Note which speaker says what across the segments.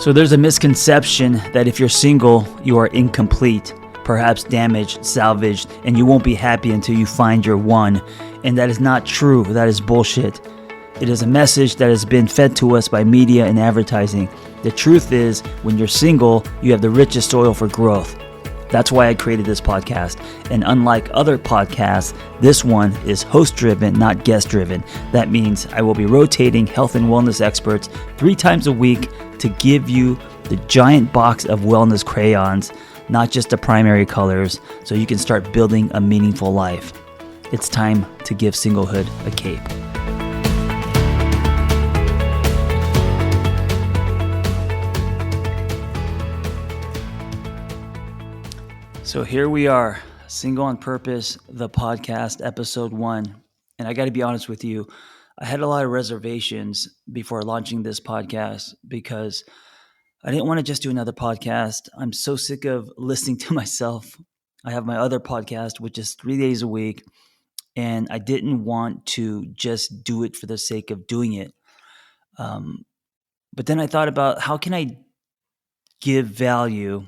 Speaker 1: So there's a misconception that if you're single, you are incomplete, perhaps damaged, salvaged, and you won't be happy until you find your one. And that is not true. That is bullshit. It is a message that has been fed to us by media and advertising. The truth is, when you're single, you have the richest soil for growth. That's why I created this podcast. And unlike other podcasts, this one is host-driven, not guest-driven. That means I will be rotating health and wellness experts 3 times a week to give you the giant box of wellness crayons, not just the primary colors, so you can start building a meaningful life. It's time to give singlehood a cape. So here we are, Single on Purpose, the podcast, episode 1. And I got to be honest with you, I had a lot of reservations before launching this podcast because I didn't want to just do another podcast. I'm so sick of listening to myself. I have my other podcast, which is 3 days a week, and I didn't want to just do it for the sake of doing it. But then I thought about how can I give value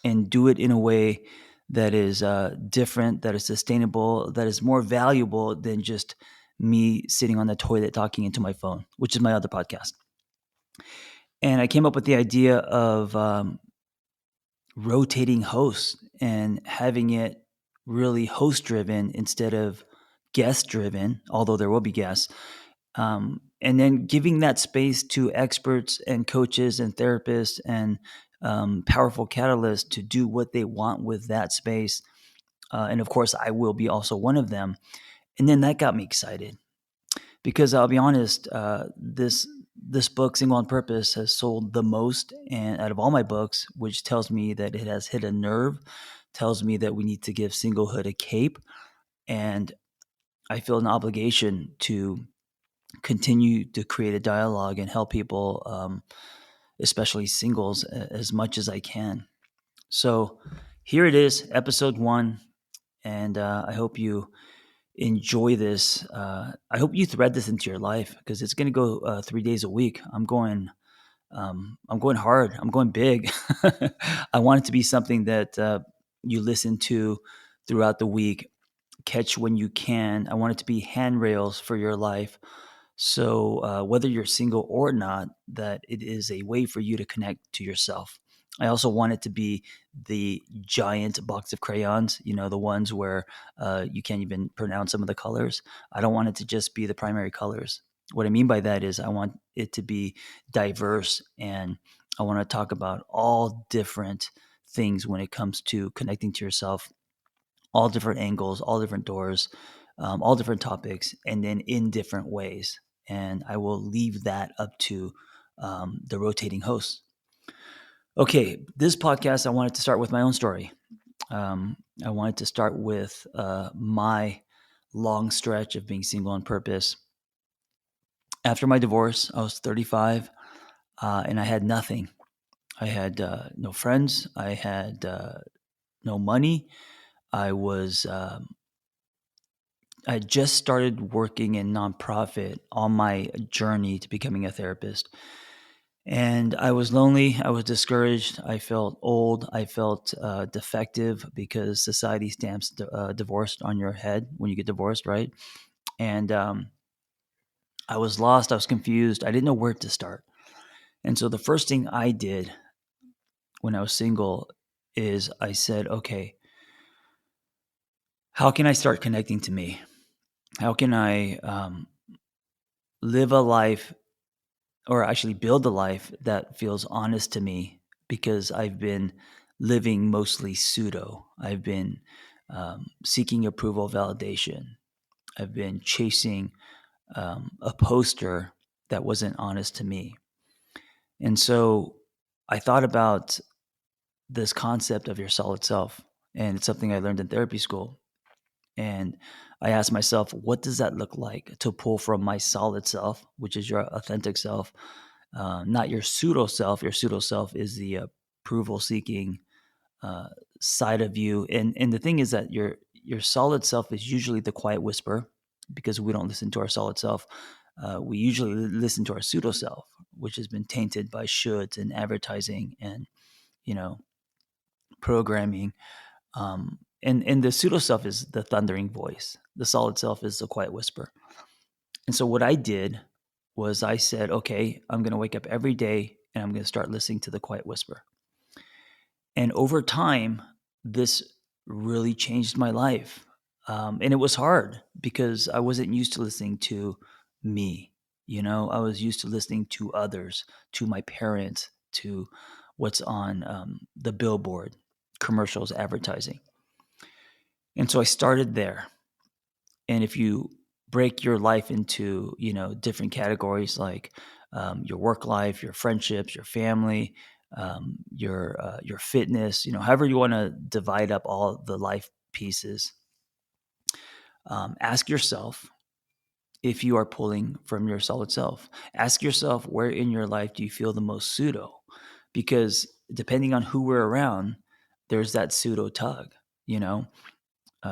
Speaker 1: and do it in a way that is different, that is sustainable, that is more valuable than just me sitting on the toilet talking into my phone, which is my other podcast. And I came up with the idea of rotating hosts and having it really host driven instead of guest driven, although there will be guests. And then giving that space to experts and coaches and therapists and powerful catalysts to do what they want with that space. And of course, I will be also one of them. And then that got me excited because I'll be honest, this book, Single on Purpose, has sold the most and out of all my books, which tells me that it has hit a nerve, tells me that we need to give singlehood a cape. And I feel an obligation to continue to create a dialogue and help people, especially singles, as much as I can. So here it is, episode 1. And I hope you enjoy this. I hope you thread this into your life because it's going to go 3 days a week. I'm going hard. I'm going big. I want it to be something that you listen to throughout the week, catch when you can. I want it to be handrails for your life. So whether you're single or not, that it is a way for you to connect to yourself. I also want it to be the giant box of crayons, the ones where you can't even pronounce some of the colors. I don't want it to just be the primary colors. What I mean by that is I want it to be diverse, and I want to talk about all different things when it comes to connecting to yourself, all different angles, all different doors, all different topics, and then in different ways. And I will leave that up to the rotating hosts. Okay, this podcast, I wanted to start with my own story. I wanted to start with my long stretch of being single on purpose. After my divorce, I was 35, and I had nothing. I had no friends. I had no money. I was I just started working in nonprofit on my journey to becoming a therapist. And I was lonely. I was discouraged. I felt old. I felt defective because society stamps divorced on your head when you get divorced, right? And I was lost. I was confused. I didn't know where to start. And so the first thing I did when I was single is I said, okay, how can I start connecting to me? How can I live a life, or actually build a life that feels honest to me? Because I've been living mostly pseudo. I've been seeking approval, validation. I've been chasing a poster that wasn't honest to me. And so I thought about this concept of your solid self, and it's something I learned in therapy school. And I asked myself, what does that look like to pull from my solid self, which is your authentic self, not your pseudo self. Your pseudo self is the approval seeking side of you. And the thing is that your solid self is usually the quiet whisper, because we don't listen to our solid self. we usually listen to our pseudo self, which has been tainted by shoulds and advertising and, you know, programming. And the pseudo self is the thundering voice. The solid self is the quiet whisper. And so what I did was I said, okay, I'm going to wake up every day and I'm going to start listening to the quiet whisper. And over time, this really changed my life. And it was hard because I wasn't used to listening to me. You know, I was used to listening to others, to my parents, to what's on the billboard, commercials, advertising. And so I started there. And if you break your life into, you know, different categories like your work life, your friendships, your family, your fitness, you know, however you want to divide up all the life pieces, ask yourself if you are pulling from your solid self. Ask yourself where in your life do you feel the most pseudo? Because depending on who we're around, there's that pseudo tug, you know.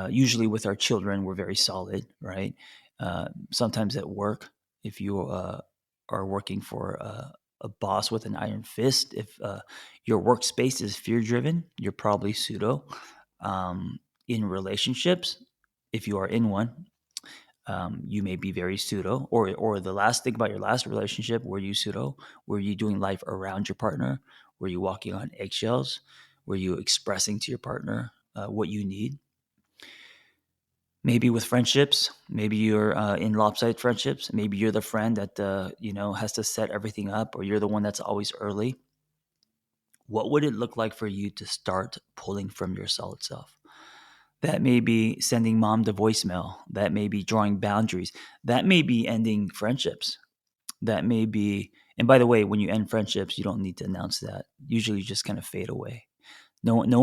Speaker 1: Usually with our children, we're very solid, right? Sometimes at work, if you are working for a boss with an iron fist, if your workspace is fear driven, you're probably pseudo. In relationships, if you are in one, you may be very pseudo. Or the last thing about your last relationship, were you pseudo? Were you doing life around your partner? Were you walking on eggshells? Were you expressing to your partner what you need? Maybe with friendships, maybe you're in lopsided friendships. Maybe you're the friend that you know, has to set everything up, or you're the one that's always early. What would it look like for you to start pulling from your solid self? That may be sending mom to voicemail. That may be drawing boundaries. That may be ending friendships. That may be, and by the way, when you end friendships, you don't need to announce that. Usually, you just kind of fade away. No one, no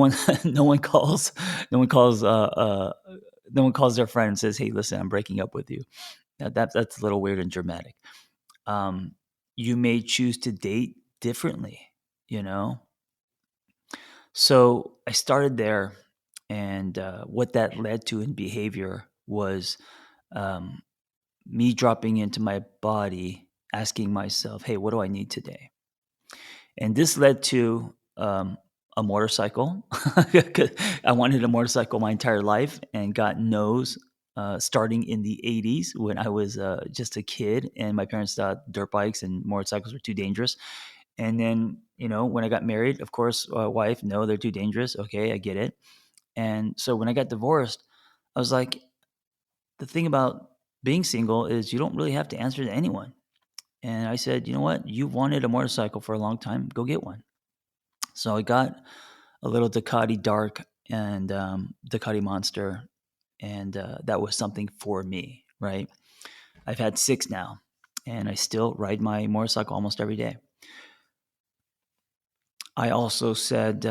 Speaker 1: one calls, no one calls, no one calls their friend and says, "Hey, listen, I'm breaking up with you." That's a little weird and dramatic. Um, you may choose to date differently, you know. So I started there, and what that led to in behavior was um, me dropping into my body, asking myself, "Hey, what do I need today?" And this led to a motorcycle. 'Cause I wanted a motorcycle my entire life and got no's starting in the 80s when I was just a kid. And my parents thought dirt bikes and motorcycles were too dangerous. And then, you know, when I got married, of course, wife, no, they're too dangerous. Okay, I get it. And so when I got divorced, I was like, the thing about being single is you don't really have to answer to anyone. And I said, you know what? You wanted a motorcycle for a long time. Go get one. So I got a little Ducati Dark and Ducati Monster, and that was something for me, right? I've had six now, and I still ride my motorcycle almost every day. I also said,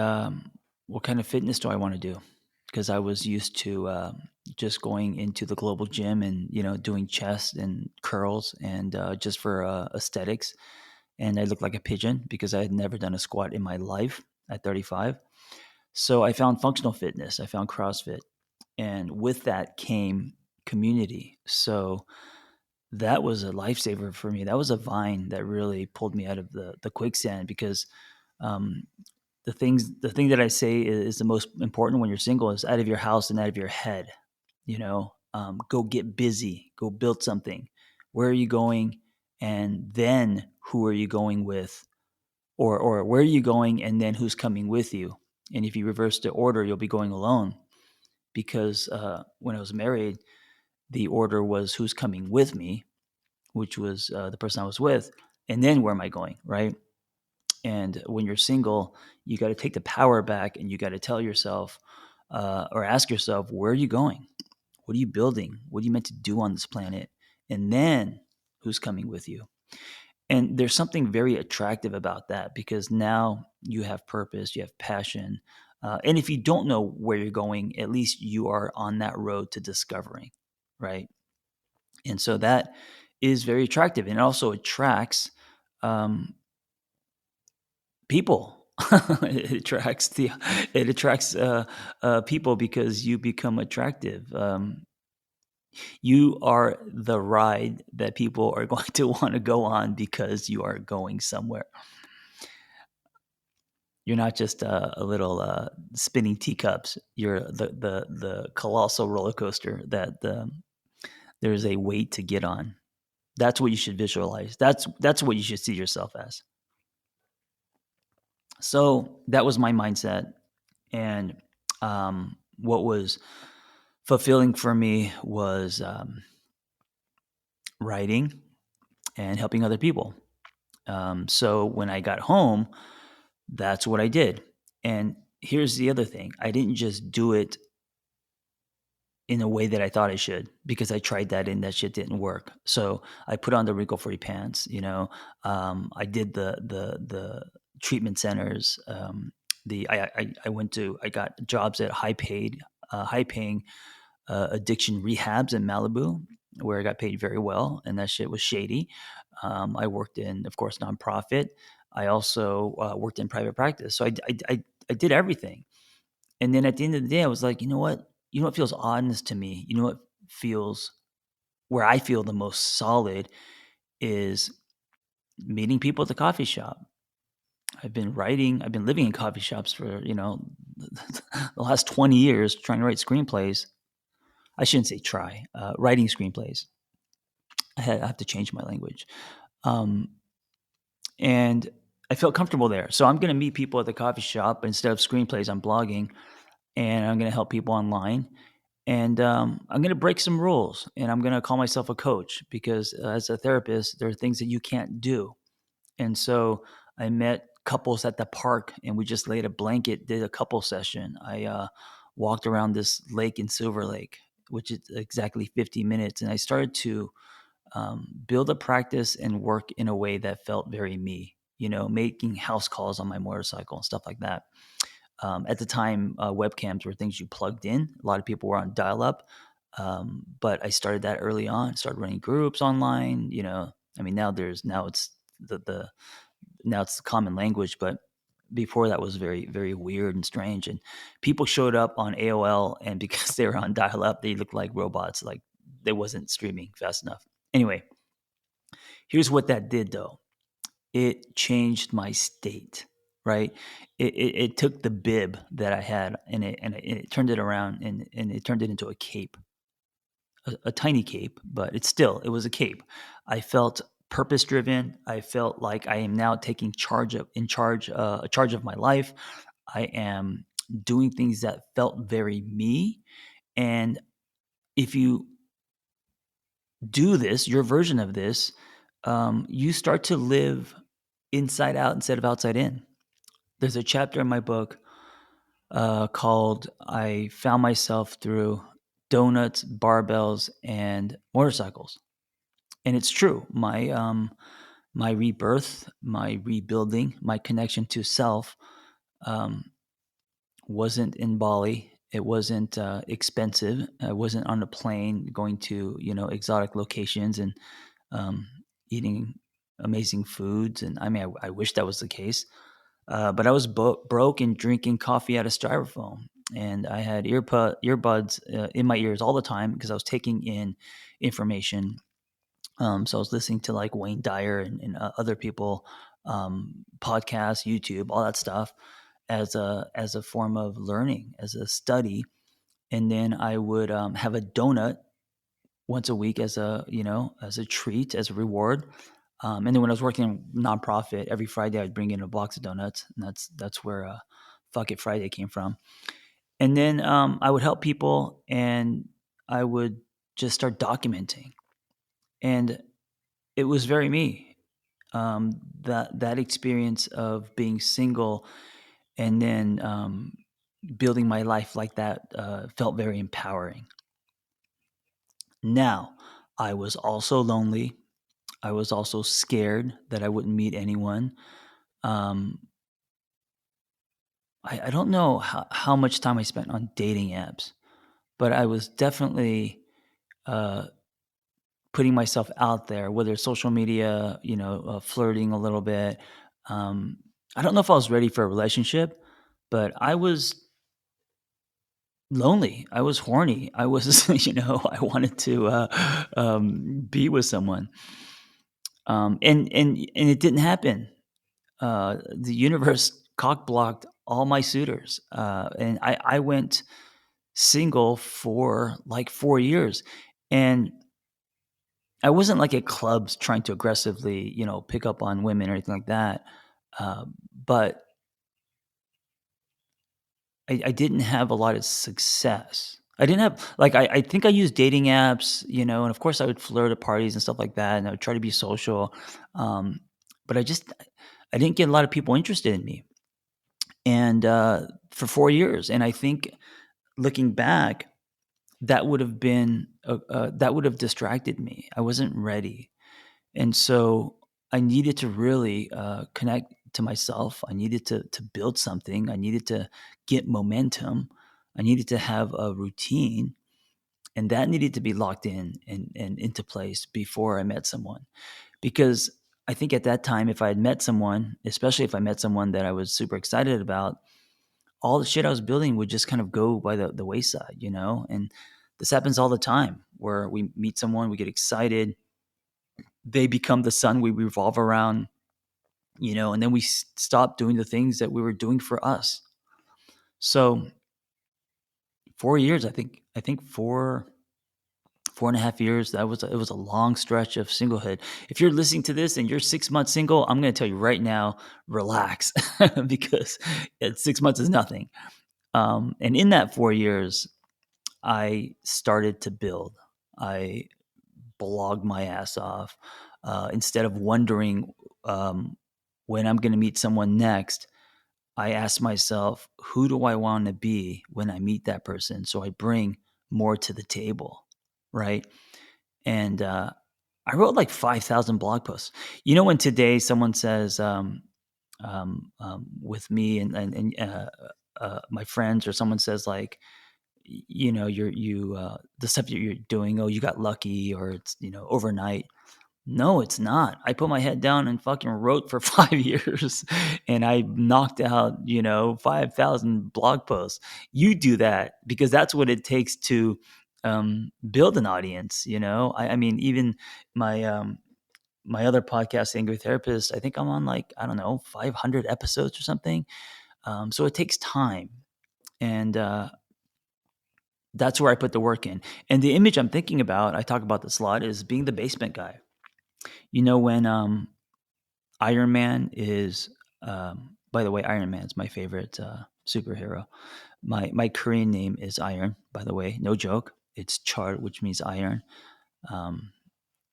Speaker 1: what kind of fitness do I want to do? Because I was used to just going into the global gym and, you know, doing chest and curls and just for aesthetics. And I looked like a pigeon because I had never done a squat in my life at 35. So I found functional fitness. I found CrossFit. And with that came community. So that was a lifesaver for me. That was a vine that really pulled me out of the quicksand because um, the thing that I say is the most important when you're single is out of your house and out of your head. You know, go get busy, go build something. Where are you going? And then who are you going with? Or where are you going and then who's coming with you? And if you reverse the order, you'll be going alone because when I was married, the order was who's coming with me, which was the person I was with, and then where am I going, right? And when you're single, you got to take the power back and you got to tell yourself or ask yourself, where are you going? What are you building? What are you meant to do on this planet? And then who's coming with you? And there's something very attractive about that because now you have purpose, you have passion. And if you don't know where you're going, at least you are on that road to discovering, right? And so that is very attractive. And it also attracts um, people. It attracts people because you become attractive. You are the ride that people are going to want to go on because you are going somewhere. You're not just a little spinning teacups. You're the colossal roller coaster that there's a weight to get on. That's what you should visualize. That's what you should see yourself as. So that was my mindset, and what was fulfilling for me was writing and helping other people. So when I got home, that's what I did. And here's the other thing: I didn't just do it in a way that I thought I should, because I tried that and that shit didn't work. So I put on the wrinkle free pants. I did the treatment centers. I went to I got jobs at high paying addiction rehabs in Malibu, where I got paid very well, and that shit was shady. I worked in, of course, nonprofit. I also worked in private practice. So I did everything. And then at the end of the day, I was like, you know what? You know what feels honest to me? You know what feels where I feel the most solid is meeting people at the coffee shop. I've been living in coffee shops for, the last 20 years trying to write screenplays. I shouldn't say try, writing screenplays. I have to change my language. Um, and I felt comfortable there. So I'm going to meet people at the coffee shop. Instead of screenplays, I'm blogging, and I'm going to help people online. And I'm going to break some rules, and I'm going to call myself a coach, because as a therapist, there are things that you can't do. And so I met couples at the park, and we just laid a blanket, did a couple session. I walked around this lake in Silver Lake, which is exactly 50 minutes. And I started to build a practice and work in a way that felt very me, making house calls on my motorcycle and stuff like that. At the time, webcams were things you plugged in. A lot of people were on dial up. But I started that early on, started running groups online. I mean, now it's the now it's the common language, but before that was very, very weird and strange. And people showed up on AOL, and because they were on dial up, they looked like robots, like they wasn't streaming fast enough. Anyway, here's what that did though. It changed my state, right? It took the bib that I had, and it turned it around, and it turned it into a cape, a tiny cape, but it was a cape. I felt purpose driven. I felt like I am now taking charge of my life. I am doing things that felt very me. And if you do this, your version of this, you start to live inside out instead of outside in. There's a chapter in my book called I Found Myself Through Donuts, Barbells, and Motorcycles. And it's true. My rebirth, my rebuilding, my connection to self um, wasn't in Bali. It wasn't expensive. I wasn't on a plane going to exotic locations and um, eating amazing foods. And I mean, I wish that was the case. But I was broke and drinking coffee out of styrofoam, and I had earbuds in my ears all the time because I was taking in information. So I was listening to like Wayne Dyer and other people, podcasts, YouTube, all that stuff, as a form of learning, as a study. And then I would have a donut once a week as a treat, as a reward. And then when I was working in nonprofit, every Friday I'd bring in a box of donuts, and that's where Fuck It Friday came from. And then I would help people, and I would just start documenting, and it was very me. That experience of being single, and then building my life like that felt very empowering. Now, I was also lonely. I was also scared that I wouldn't meet anyone. Um, I don't know how much time I spent on dating apps, but I was definitely uh, putting myself out there, whether it's social media, flirting a little bit. Um, I don't know if I was ready for a relationship, but I was lonely. I was horny. I was, I wanted to be with someone, and it didn't happen. The universe cock blocked all my suitors, and I went single for like 4 years, and I wasn't like at clubs trying to aggressively, pick up on women or anything like that. But I didn't have a lot of success. I didn't have like I think I used dating apps, and of course I would flirt at parties and stuff like that, and I would try to be social. Um, but I didn't get a lot of people interested in me, and for 4 years, and I think looking back, that would have distracted me. I wasn't ready. And so I needed to really connect to myself. I needed to build something. I needed to get momentum. I needed to have a routine, and that needed to be locked in and into place before I met someone. Because I think at that time, if I had met someone, especially if I met someone that I was super excited about, all the shit I was building would just kind of go by the wayside, And this happens all the time where we meet someone, we get excited, they become the sun we revolve around, and then we stop doing the things that we were doing for us. So 4 years, I think 4.5 years, it was a long stretch of singlehood. If you're listening to this and you're 6 months single, I'm going to tell you right now, relax, because 6 months is nothing. And in that 4 years, I started to build. I blogged my ass off. Instead of wondering when I'm going to meet someone next, I asked myself, who do I want to be when I meet that person? So I bring more to the table, right? And I wrote like 5,000 blog posts. When today someone says, with me and my friends, or someone says like, the stuff that you're doing, oh, you got lucky, or it's, overnight. No, it's not. I put my head down and fucking wrote for 5 years, and I knocked out, 5,000 blog posts. You do that because that's what it takes to build an audience. I mean, even my, my other podcast, Angry Therapist, I think I'm on like, I don't know, 500 episodes or something. So it takes time. And, that's where I put the work in. And the image I'm thinking about, I talk about this a lot, is being the basement guy. When Iron Man is, by the way, Iron Man is my favorite superhero. My Korean name is Iron, by the way, no joke. It's Char, which means iron. Um,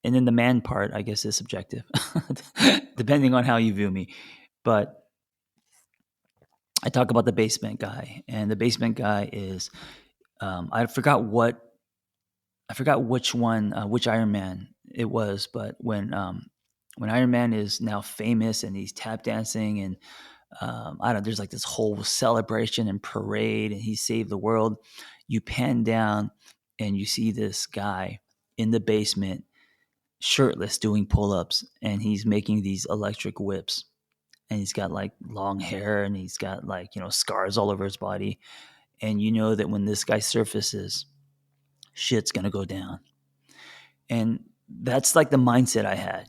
Speaker 1: and then the man part, I guess, is subjective, depending on how you view me. But I talk about the basement guy, and the basement guy is, I forgot which one, which Iron Man it was, but when Iron Man is now famous and he's tap dancing, and I don't, there's like this whole celebration and parade, and he saved the world. You pan down and you see this guy in the basement, shirtless, doing pull ups, and he's making these electric whips. And he's got like long hair, and he's got like, scars all over his body. And you know that when this guy surfaces, shit's going to go down. And that's like the mindset I had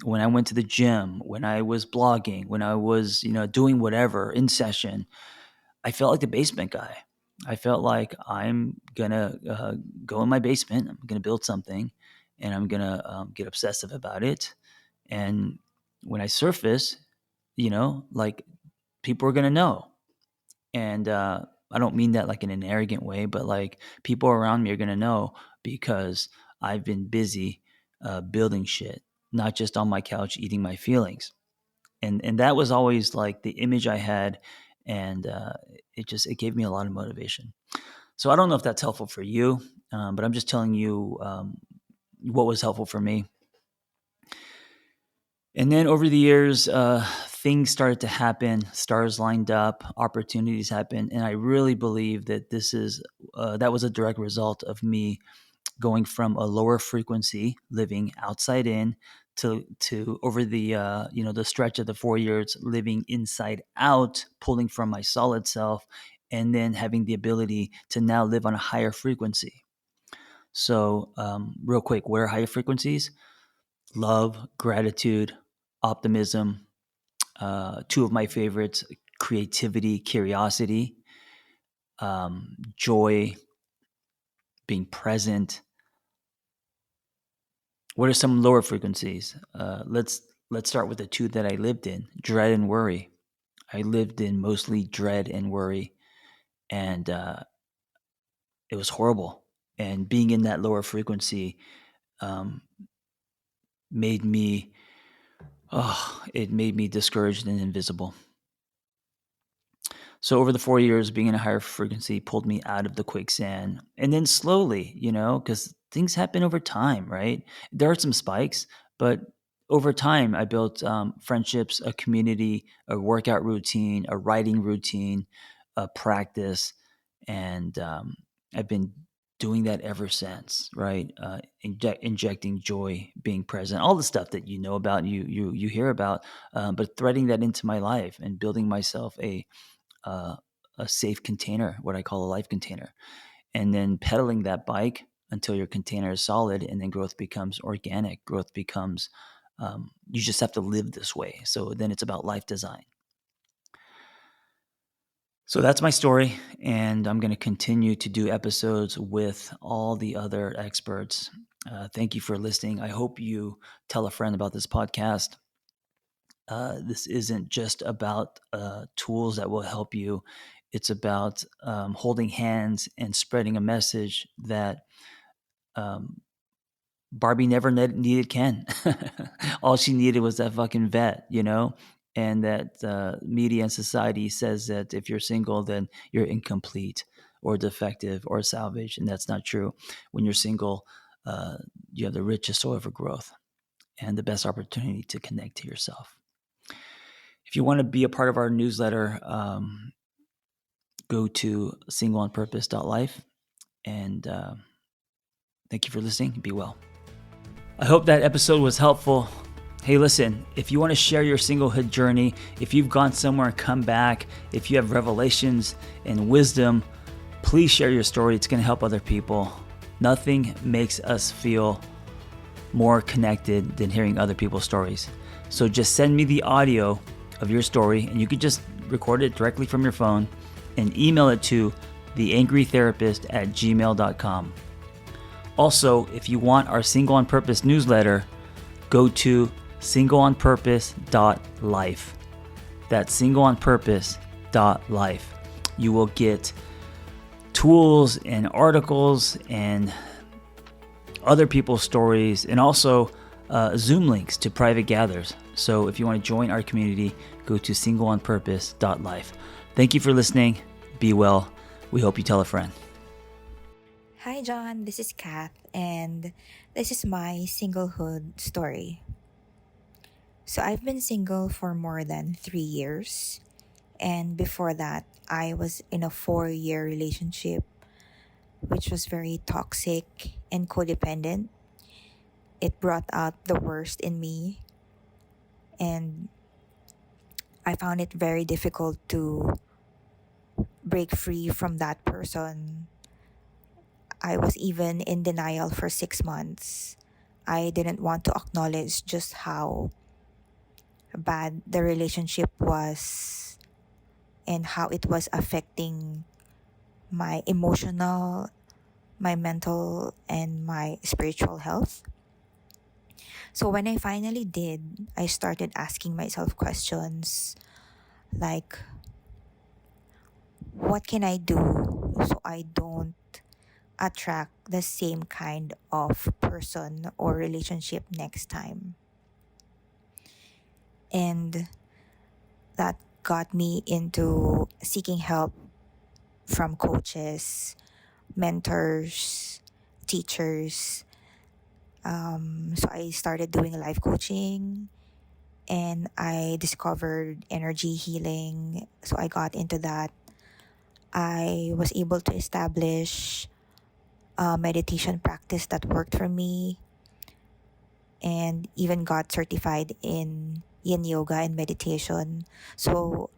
Speaker 1: when I went to the gym, when I was blogging, when I was, doing whatever in session. I felt like the basement guy. I felt like I'm gonna go in my basement. I'm gonna build something, and I'm gonna get obsessive about it. And when I surface, like, people are gonna know. And I don't mean that like in an arrogant way, but like, people around me are gonna know because I've been busy building shit, not just on my couch eating my feelings. And that was always like the image I had, and it gave me a lot of motivation. So I don't know if that's helpful for you, but I'm just telling you what was helpful for me. And then over the years, things started to happen, stars lined up, opportunities happened, and I really believe that that was a direct result of me going from a lower frequency, living outside in, to over the the stretch of the 4 years, living inside out, pulling from my solid self, and then having the ability to now live on a higher frequency. So, real quick, what are higher frequencies? Love, gratitude, optimism. Two of my favorites: creativity, curiosity, joy, being present. What are some lower frequencies? Let's start with the two that I lived in: dread and worry. I lived in mostly dread and worry, and it was horrible. And being in that lower frequency um, made me, it made me discouraged and invisible. So over the 4 years, being in a higher frequency pulled me out of the quicksand, and then slowly, because things happen over time, right? There are some spikes, but over time, I built friendships, a community, a workout routine, a writing routine, a practice, and I've been doing that ever since, right? Injecting joy, being present, all the stuff that you know about, you hear about, but threading that into my life and building myself uh, a safe container, what I call a life container, and then pedaling that bike until your container is solid, and then growth becomes organic. Growth becomes, you just have to live this way. So then it's about life design. So that's my story, and I'm going to continue to do episodes with all the other experts. Thank you for listening. I hope you tell a friend about this podcast. This isn't just about tools that will help you. It's about holding hands and spreading a message that um, Barbie never needed Ken. All she needed was that fucking vet, And that media and society says that if you're single, then you're incomplete or defective or salvage. And that's not true. When you're single, you have the richest soil for growth and the best opportunity to connect to yourself. If you want to be a part of our newsletter, go to singleonpurpose.life. And thank you for listening. Be well. I hope that episode was helpful. Hey, listen, if you want to share your singlehood journey, if you've gone somewhere and come back, if you have revelations and wisdom, please share your story. It's going to help other people. Nothing makes us feel more connected than hearing other people's stories. So just send me the audio of your story, and you could just record it directly from your phone and email it to theangrytherapist@gmail.com. Also, if you want our Single on Purpose newsletter, go to singleonpurpose.life. That's singleonpurpose.life. You will get tools and articles and other people's stories, and also Zoom links to private gathers. So if you want to join our community, go to singleonpurpose.life. Thank you for listening. Be well. We hope you tell a friend.
Speaker 2: Hi, John. This is Kath, and this is my singlehood story. So, I've been single for more than 3 years, and before that, I was in a 4-year relationship, which was very toxic and codependent. It brought out the worst in me, and I found it very difficult to break free from that person. I was even in denial for 6 months. I didn't want to acknowledge just how bad the relationship was and how it was affecting my emotional, my mental, and my spiritual health. So when I finally did, I started asking myself questions like, what can I do so I don't attract the same kind of person or relationship next time? And that got me into seeking help from coaches, mentors, teachers. So I started doing life coaching, and I discovered energy healing. So I got into that. I was able to establish a meditation practice that worked for me, and even got certified in yin yoga and meditation. So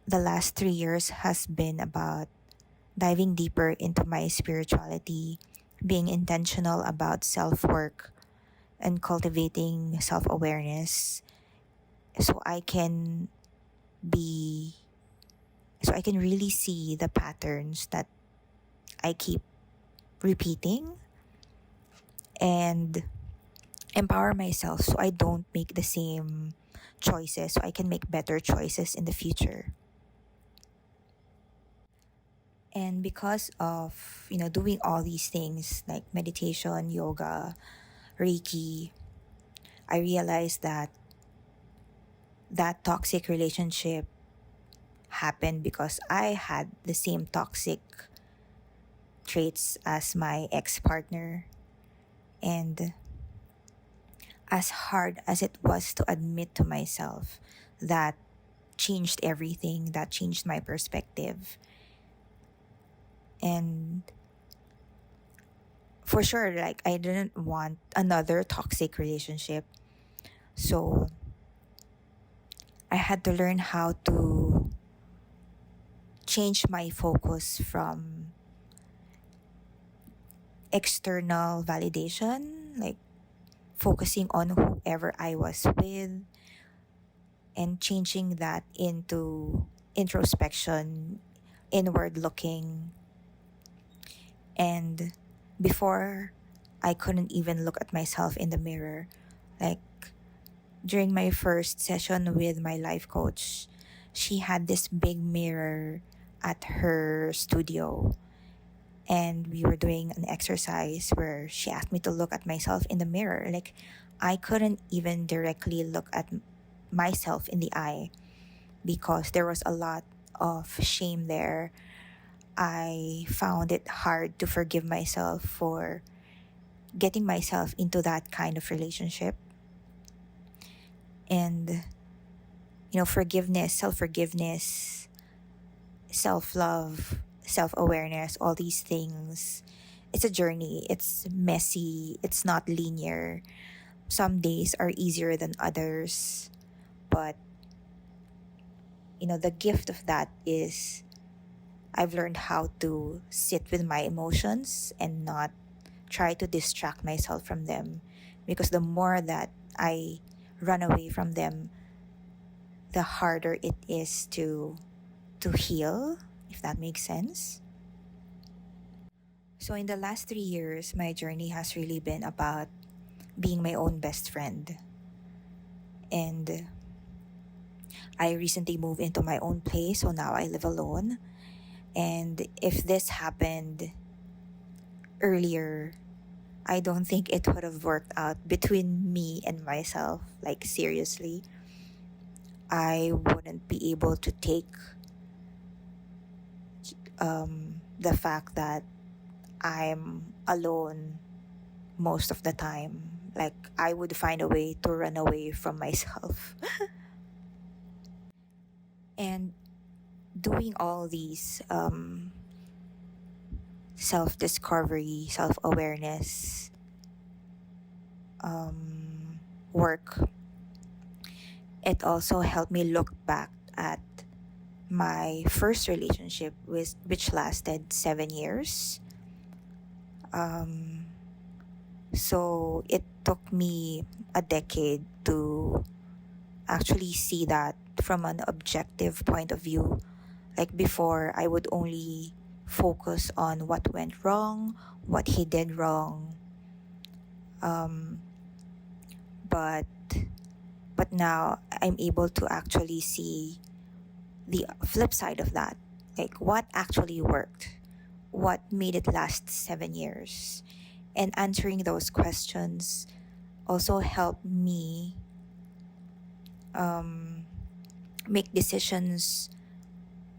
Speaker 2: the last 3 years has been about diving deeper into my spirituality, being intentional about self work, and cultivating self awareness so I can be, so I can really see the patterns that I keep repeating and empower myself so I don't make the same choices, so I can make better choices in the future. And because of, doing all these things like meditation, yoga, Reiki, I realized that that toxic relationship happened because I had the same toxic traits as my ex partner. And as hard as it was to admit to myself, that changed everything, that changed my perspective. And for sure, like, I didn't want another toxic relationship. So I had to learn how to change my focus from external validation, like focusing on whoever I was with, and changing that into introspection, inward looking. And before, I couldn't even look at myself in the mirror. Like, during my first session with my life coach, she had this big mirror at her studio, and we were doing an exercise where she asked me to look at myself in the mirror. Like, I couldn't even directly look at myself in the eye because there was a lot of shame there. I found it hard to forgive myself for getting myself into that kind of relationship. And, forgiveness, self forgiveness, self love, self awareness, all these things. It's a journey. It's messy. It's not linear. Some days are easier than others. But, the gift of that is I've learned how to sit with my emotions and not try to distract myself from them. Because the more that I run away from them, the harder it is to heal, if that makes sense. So in the last 3 years, my journey has really been about being my own best friend. And I recently moved into my own place, so now I live alone. And if this happened earlier, I don't think it would have worked out between me and myself. Like, seriously, I wouldn't be able to take the fact that I'm alone most of the time. Like, I would find a way to run away from myself. And doing all these self discovery, self awareness work, it also helped me look back at my first relationship, which lasted 7 years. So it took me a decade to actually see that from an objective point of view. Like, before, I would only focus on what went wrong, what he did wrong. But now I'm able to actually see the flip side of that. Like, what actually worked? What made it last 7 years? And answering those questions also helped me make decisions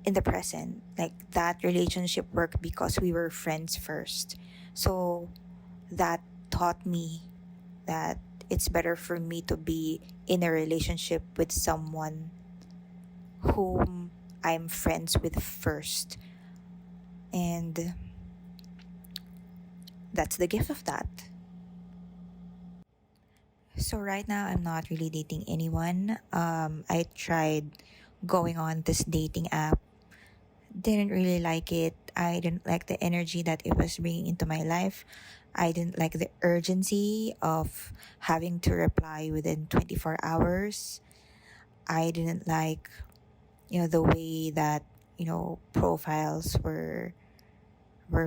Speaker 2: in the present. Like, that relationship worked because we were friends first. So that taught me that it's better for me to be in a relationship with someone whom I'm friends with first. And that's the gift of that. So right now, I'm not really dating anyone. I tried going on this dating app. Didn't really like it. I didn't like the energy that it was bringing into my life. I didn't like the urgency of having to reply within 24 hours. I didn't like, the way that, profiles were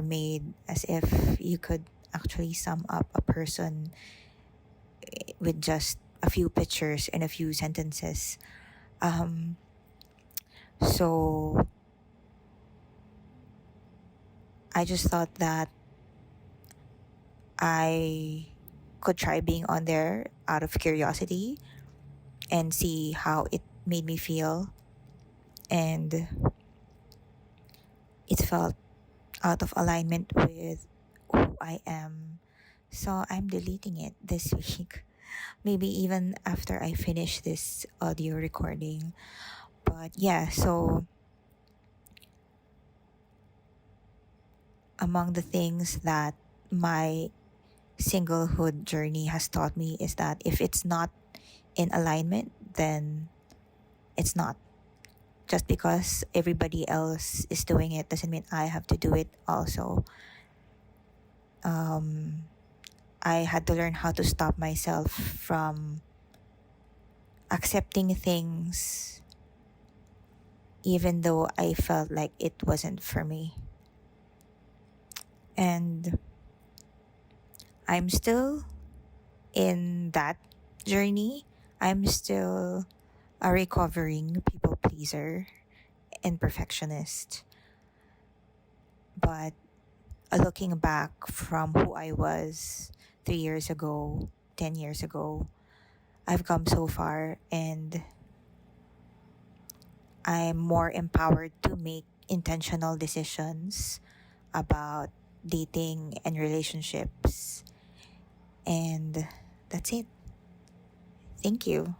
Speaker 2: made as if you could actually sum up a person with just a few pictures and a few sentences. Um, so I just thought that I could try being on there out of curiosity and see how it made me feel. And it felt out of alignment with who I am. So I'm deleting it this week. Maybe even after I finish this audio recording. But yeah, so among the things that my singlehood journey has taught me is that if it's not in alignment, then it's not. Just because everybody else is doing it doesn't mean I have to do it also. I had to learn how to stop myself from accepting things even though I felt like it wasn't for me. And I'm still in that journey. I'm still a recovering people pleaser and perfectionist. But looking back from who I was 3 years ago, 10 years ago, I've come so far and I'm more empowered to make intentional decisions about dating and relationships. And that's it. Thank you.